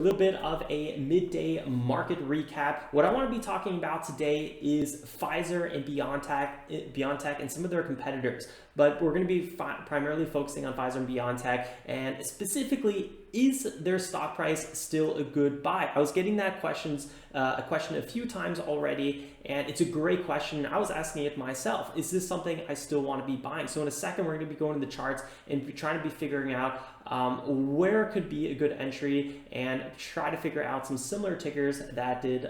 A little bit of a midday market recap. What I want to be talking about today is Pfizer and BioNTech and some of their competitors. But we're going to be primarily focusing on Pfizer and BioNTech, and specifically, is their stock price still a good buy? I was getting that question a few times already, and it's a great question. I was asking it myself. Is this something I still want to be buying? So in a second, we're going to be going to the charts and be trying to be figuring out where could be a good entry and try to figure out some similar tickers that did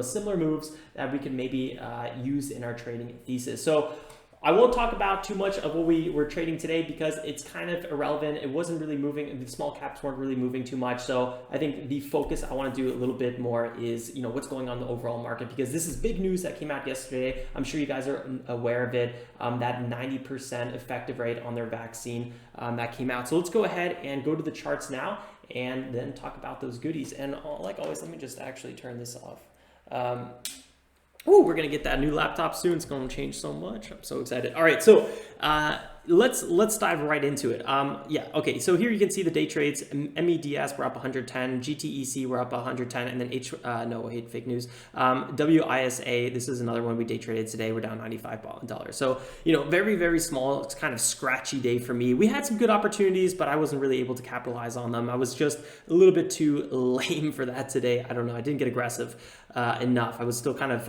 similar moves that we can maybe use in our trading thesis. So I won't talk about too much of what we were trading today because it's kind of irrelevant. It wasn't really moving. The small caps weren't really moving too much. So I think the focus I want to do a little bit more is, what's going on in the overall market, because this is big news that came out yesterday. I'm sure you guys are aware of it. That 90% effective rate on their vaccine that came out. So let's go ahead and go to the charts now and then talk about those goodies. And like always, let me just actually turn this off. Oh, we're gonna get that new laptop soon. It's gonna change so much. I'm so excited. All right, so let's dive right into it. Okay. So here you can see the day trades. MEDS were up 110, GTEC were up 110, and then fake news. WISA, this is another one we day traded today. We're down $95. So very, very small. It's kind of scratchy day for me. We had some good opportunities, but I wasn't really able to capitalize on them. I was just a little bit too lame for that today. I don't know. I didn't get aggressive enough. I was still kind of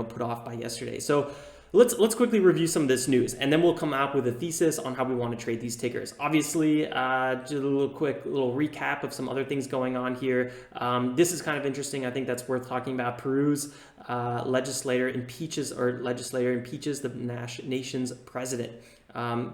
put off by yesterday. So let's quickly review some of this news, and then we'll come out with a thesis on how we want to trade these tickers. Obviously, just a quick recap of some other things going on here. This is kind of interesting. I think that's worth talking about. Peru's legislator impeaches the nation's president.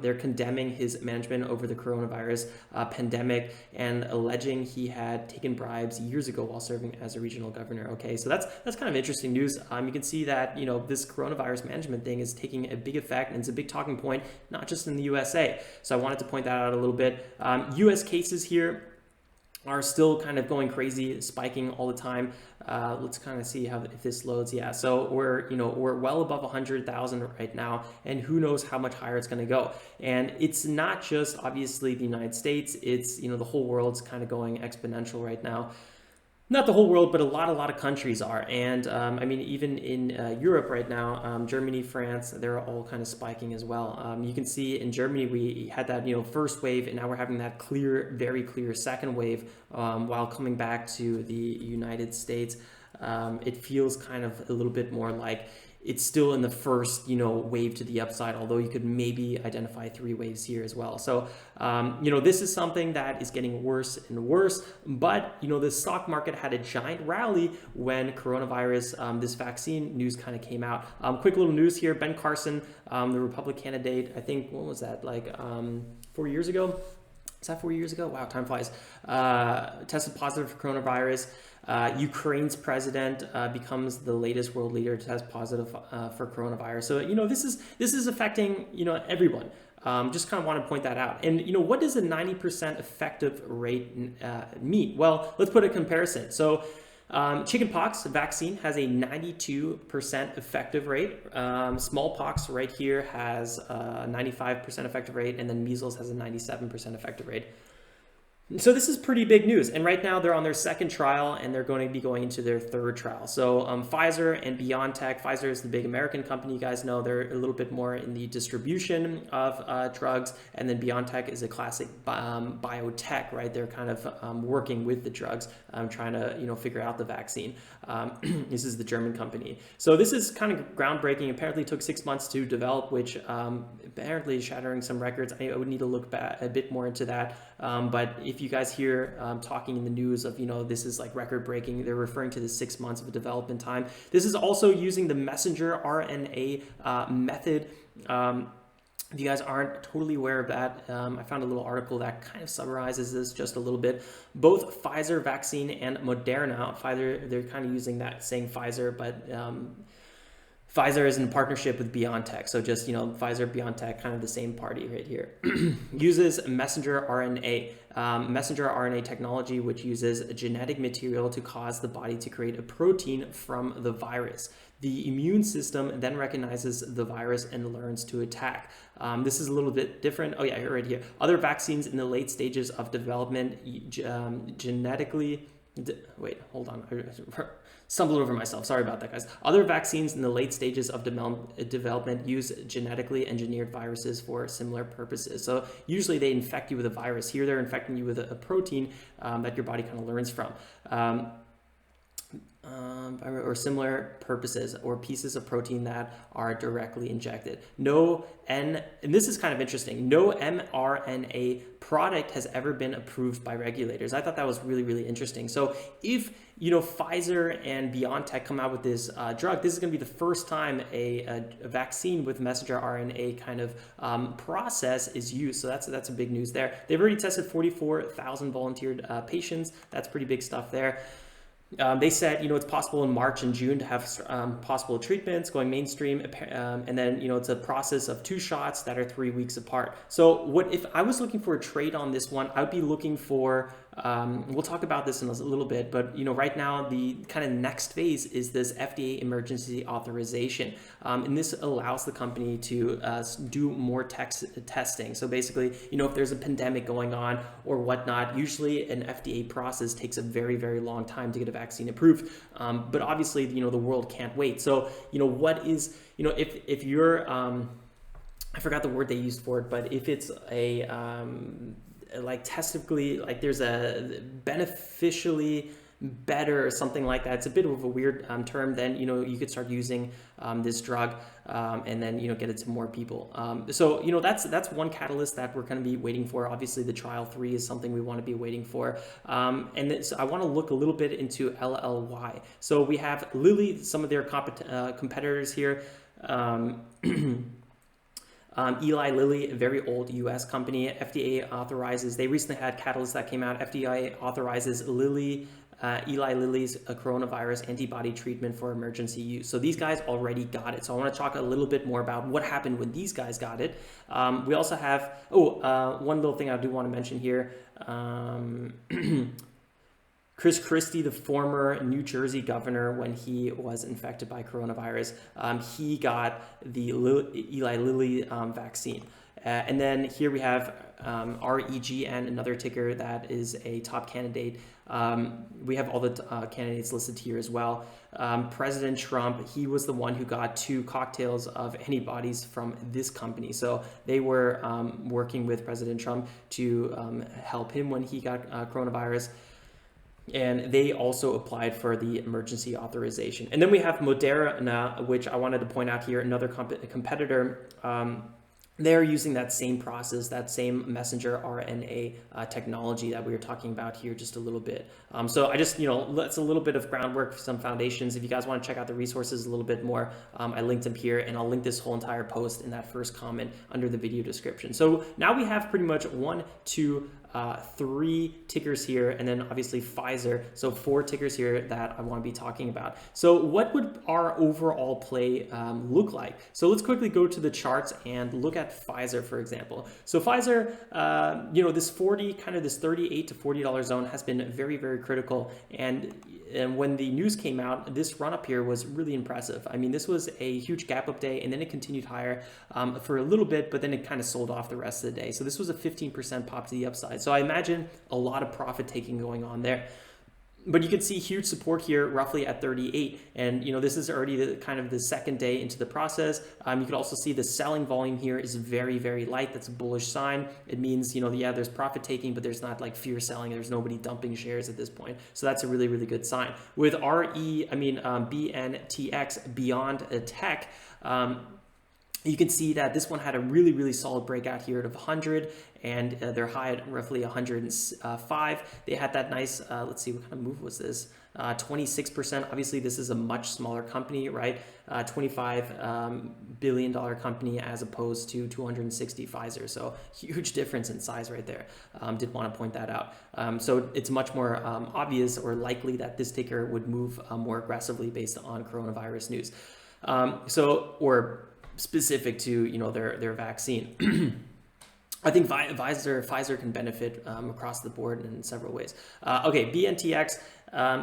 They're condemning his management over the coronavirus pandemic and alleging he had taken bribes years ago while serving as a regional governor. Okay, so that's kind of interesting news. You can see that this coronavirus management thing is taking a big effect, and it's a big talking point, not just in the USA. So I wanted to point that out a little bit. US cases here are still kind of going crazy, spiking all the time. Let's kind of see if this loads. Yeah, so we're well above 100,000 right now, and who knows how much higher it's going to go. And it's not just obviously the United States. It's the whole world's kind of going exponential right now. Not the whole world, but a lot of countries are. And even in Europe right now, Germany, France, they're all kind of spiking as well. You can see in Germany, we had that, first wave, and now we're having that very clear second wave, while coming back to the United States. It feels kind of a little bit more like it's still in the first, wave to the upside, although you could maybe identify 3 waves here as well. So, this is something that is getting worse and worse, but, the stock market had a giant rally when coronavirus, this vaccine news kind of came out. Quick little news here, Ben Carson, the Republican candidate, I think, what was that, 4 years ago? Is that 4 years ago? Wow, time flies. Tested positive for coronavirus. Ukraine's president becomes the latest world leader to test positive for coronavirus. So this is affecting everyone. Just kind of want to point that out. And what does a 90% effective rate mean? Well, let's put a comparison. So chickenpox vaccine has a 92% effective rate. Smallpox right here has a 95% effective rate, and then measles has a 97% effective rate. So this is pretty big news, and right now they're on their second trial, and they're going to be going into their third trial. So Pfizer and BioNTech, Pfizer is the big American company, you guys know. They're a little bit more in the distribution of drugs, and then BioNTech is a classic biotech, right? They're kind of working with the drugs, trying to figure out the vaccine. This is the German company. So this is kind of groundbreaking. Apparently it took 6 months to develop, which apparently is shattering some records. I would need to look back a bit more into that, but if you guys hear talking in the news of, this is like record breaking, they're referring to the 6 months of development time. This is also using the Messenger-RNA method. If you guys aren't totally aware of that, I found a little article that kind of summarizes this just a little bit. Both Pfizer vaccine and Moderna, Pfizer, they're kind of using that, saying Pfizer, but Pfizer is in partnership with BioNTech, so just, Pfizer, BioNTech, kind of the same party right here. Uses Messenger-RNA, Messenger-RNA technology, which uses genetic material to cause the body to create a protein from the virus. The immune system then recognizes the virus and learns to attack. This is a little bit different. Oh yeah, right here. Other vaccines in the late stages of development genetically... Wait, hold on. Stumbled over myself. Sorry about that, guys. Other vaccines in the late stages of development use genetically engineered viruses for similar purposes. So usually they infect you with a virus. Here they're infecting you with a protein that your body kind of learns from. Or similar purposes, or pieces of protein that are directly injected. And this is kind of interesting, no mRNA product has ever been approved by regulators. I thought that was really, really interesting. So if, Pfizer and BioNTech come out with this drug, this is going to be the first time a vaccine with messenger RNA kind of process is used. So that's a big news there. They've already tested 44,000 volunteered patients. That's pretty big stuff there. They said, it's possible in March and June to have possible treatments going mainstream, and then, it's a process of 2 shots that are 3 weeks apart. So what if I was looking for a trade on this one, I would be looking for, we'll talk about this in a little bit, but, right now the kind of next phase is this FDA emergency authorization. And this allows the company to do more testing. So basically, if there's a pandemic going on or whatnot, usually an FDA process takes a very, very long time to get a vaccine approved. But obviously, the world can't wait. So, what is, if you're, I forgot the word they used for it, but if it's a, like testically, like there's a beneficially better or something like that, it's a bit of a weird term, then you could start using this drug and then get it to more people. So that's one catalyst that we're going to be waiting for. Obviously the trial 3 is something we want to be waiting for, and then, so I want to look a little bit into LLY. So we have Lilly, some of their competitors here. Eli Lilly, a very old US company. FDA authorizes, they recently had catalysts that came out. FDA authorizes Eli Lilly's coronavirus antibody treatment for emergency use. So these guys already got it. So I want to talk a little bit more about what happened when these guys got it. We also have, one little thing I do want to mention here. Chris Christie, the former New Jersey governor, when he was infected by coronavirus, he got the Eli Lilly vaccine. And then here we have REGN, another ticker that is a top candidate. We have all the candidates listed here as well. President Trump, he was the one who got 2 cocktails of antibodies from this company. So they were working with President Trump to help him when he got coronavirus. And they also applied for the emergency authorization. And then we have Moderna, which I wanted to point out here, another competitor. They're using that same process, that same messenger RNA technology that we were talking about here just a little bit. So I just, that's a little bit of groundwork, some foundations. If you guys want to check out the resources a little bit more, I linked them here, and I'll link this whole entire post in that first comment under the video description. So now we have pretty much 1, 2, 3 tickers here, and then obviously Pfizer. So 4 tickers here that I want to be talking about. So what would our overall play look like? So let's quickly go to the charts and look at Pfizer, for example. So Pfizer, this 40, kind of this $38 to $40 zone has been very, very critical. And when the news came out, this run up here was really impressive. I mean, this was a huge gap up day, and then it continued higher for a little bit, but then it kind of sold off the rest of the day. So this was a 15% pop to the upside. So I imagine a lot of profit taking going on there. But you can see huge support here, roughly at 38. And, this is already the second day into the process. You can also see the selling volume here is very, very light. That's a bullish sign. It means, there's profit taking, but there's not like fear selling. There's nobody dumping shares at this point. So that's a really, really good sign. With BNTX, BioNTech, you can see that this one had a really, really solid breakout here of 100, and they're high at roughly 105. They had that nice, let's see, what kind of move was this? 26%. Obviously, this is a much smaller company, right? $25 billion company as opposed to 260 Pfizer. So huge difference in size right there. Did want to point that out. So it's much more obvious or likely that this ticker would move more aggressively based on coronavirus news. Or specific to, you know, their vaccine. I think Pfizer can benefit across the board in several ways. Okay, BNTX.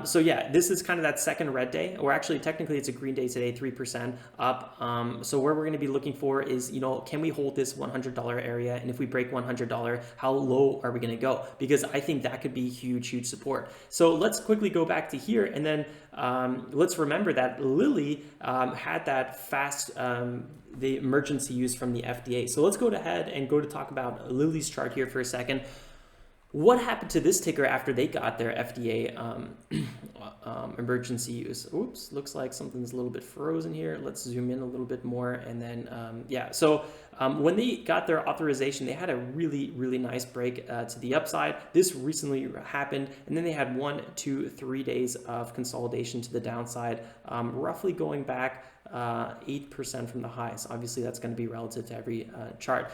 So yeah, this is kind of that second red day, or actually technically it's a green day today, 3% up. So where we're going to be looking for is, you know, can we hold this $100 area? And if we break $100, how low are we going to go? Because I think that could be huge support. So let's quickly go back to here, and then let's remember that Lilly had that fast the emergency use from the FDA. So let's go ahead and go to talk about Lilly's chart here for a second. What happened to this ticker after they got their FDA emergency use? Oops, looks like something's a little bit frozen here. Let's zoom in a little bit more. And then, yeah, so when they got their authorization, they had a really nice break to the upside. This recently happened, and then they had 1, 2, 3 days of consolidation to the downside, roughly going back 8% from the highs. Obviously, that's going to be relative to every chart.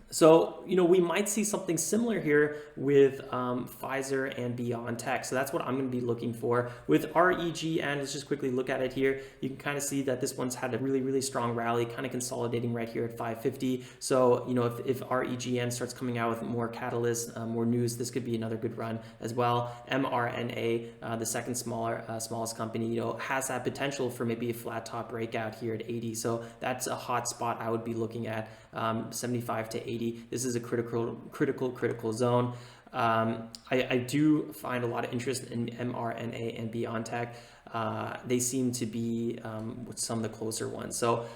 So, you know, we might see something similar here with Pfizer and BioNTech. So that's what I'm going to be looking for. With REGN, let's just quickly look at it here. You can kind of see that this one's had a really strong rally, kind of consolidating right here at 550. So, you know, if REGN starts coming out with more catalysts, more news, this could be another good run as well. MRNA, the second smallest company, you know, has that potential for maybe a flat top breakout here at 80. So that's a hot spot I would be looking at, 75 to 80. This is a critical zone. I do find a lot of interest in MRNA and BioNTech. They seem to be some of the closer ones. So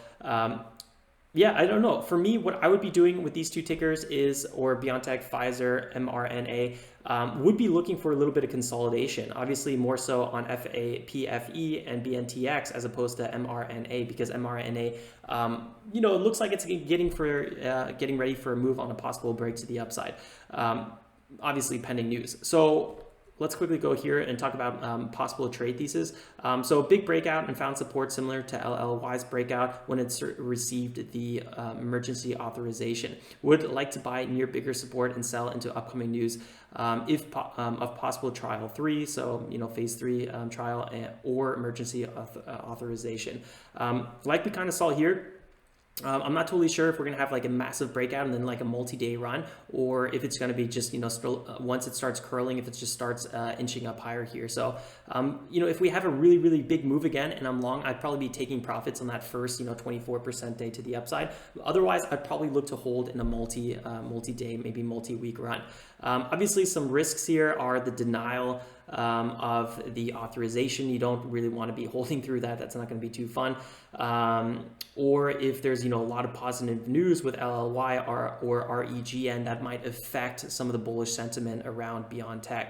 yeah, I don't know. For me, what I would be doing with these two tickers is, or BioNTech, Pfizer, MRNA, would be looking for a little bit of consolidation. Obviously, more so on PFE and BNTX as opposed to MRNA, because MRNA, you know, it looks like it's getting ready for a move on a possible break to the upside. Obviously, pending news. So let's quickly go here and talk about possible trade thesis. So big breakout and found support similar to LLY's breakout when it received the emergency authorization. Would like to buy near bigger support and sell into upcoming news of possible trial 3, so, you know, phase 3 trial or emergency authorization. Like we kind of saw here, I'm not totally sure if we're going to have like a massive breakout and then like a multi-day run, or if it's going to be just, you know, still, once it starts curling, if it just starts inching up higher here. So, you know, if we have a really big move again and I'm long, I'd probably be taking profits on that first, you know, 24% day to the upside. Otherwise, I'd probably look to hold in a multi-day, maybe multi-week run. Obviously, some risks here are the denial of the authorization. You don't really want to be holding through that. That's not going to be too fun. Or if there's, you know, a lot of positive news with LLY or REGN, that might affect some of the bullish sentiment around BioNTech.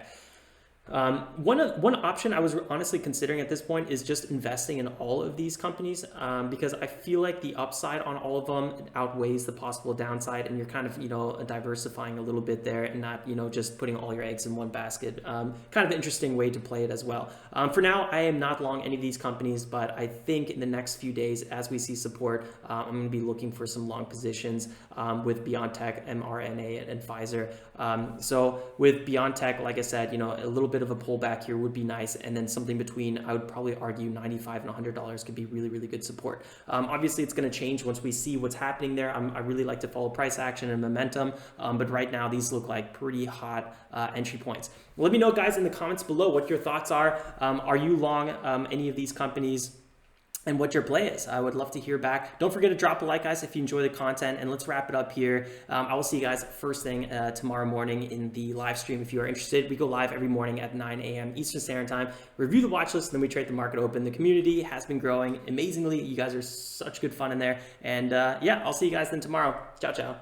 One option I was honestly considering at this point is just investing in all of these companies, because I feel like the upside on all of them outweighs the possible downside, and you're kind of, you know, diversifying a little bit there and not, you know, just putting all your eggs in one basket. Kind of an interesting way to play it as well. For now, I am not long any of these companies, but I think in the next few days, as we see support, I'm going to be looking for some long positions with BioNTech, mRNA, and Pfizer. So with BioNTech, like I said, you know, a little bit of a pullback here would be nice, and then something between, I would probably argue, $95 and $100 could be really good support. Obviously, it's going to change once we see what's happening there. I really like to follow price action and momentum, but right now these look like pretty hot entry points. Let me know, guys, in the comments below what your thoughts are. Are you long any of these companies, and what your play is? I would love to hear back. Don't forget to drop a like, guys, if you enjoy the content, and let's wrap it up here. I will see you guys first thing tomorrow morning in the live stream. If you are interested, we go live every morning at 9 a.m. Eastern Standard Time. Review the watch list, and then we trade the market open. The community has been growing amazingly. You guys are such good fun in there. And yeah, I'll see you guys then tomorrow. Ciao.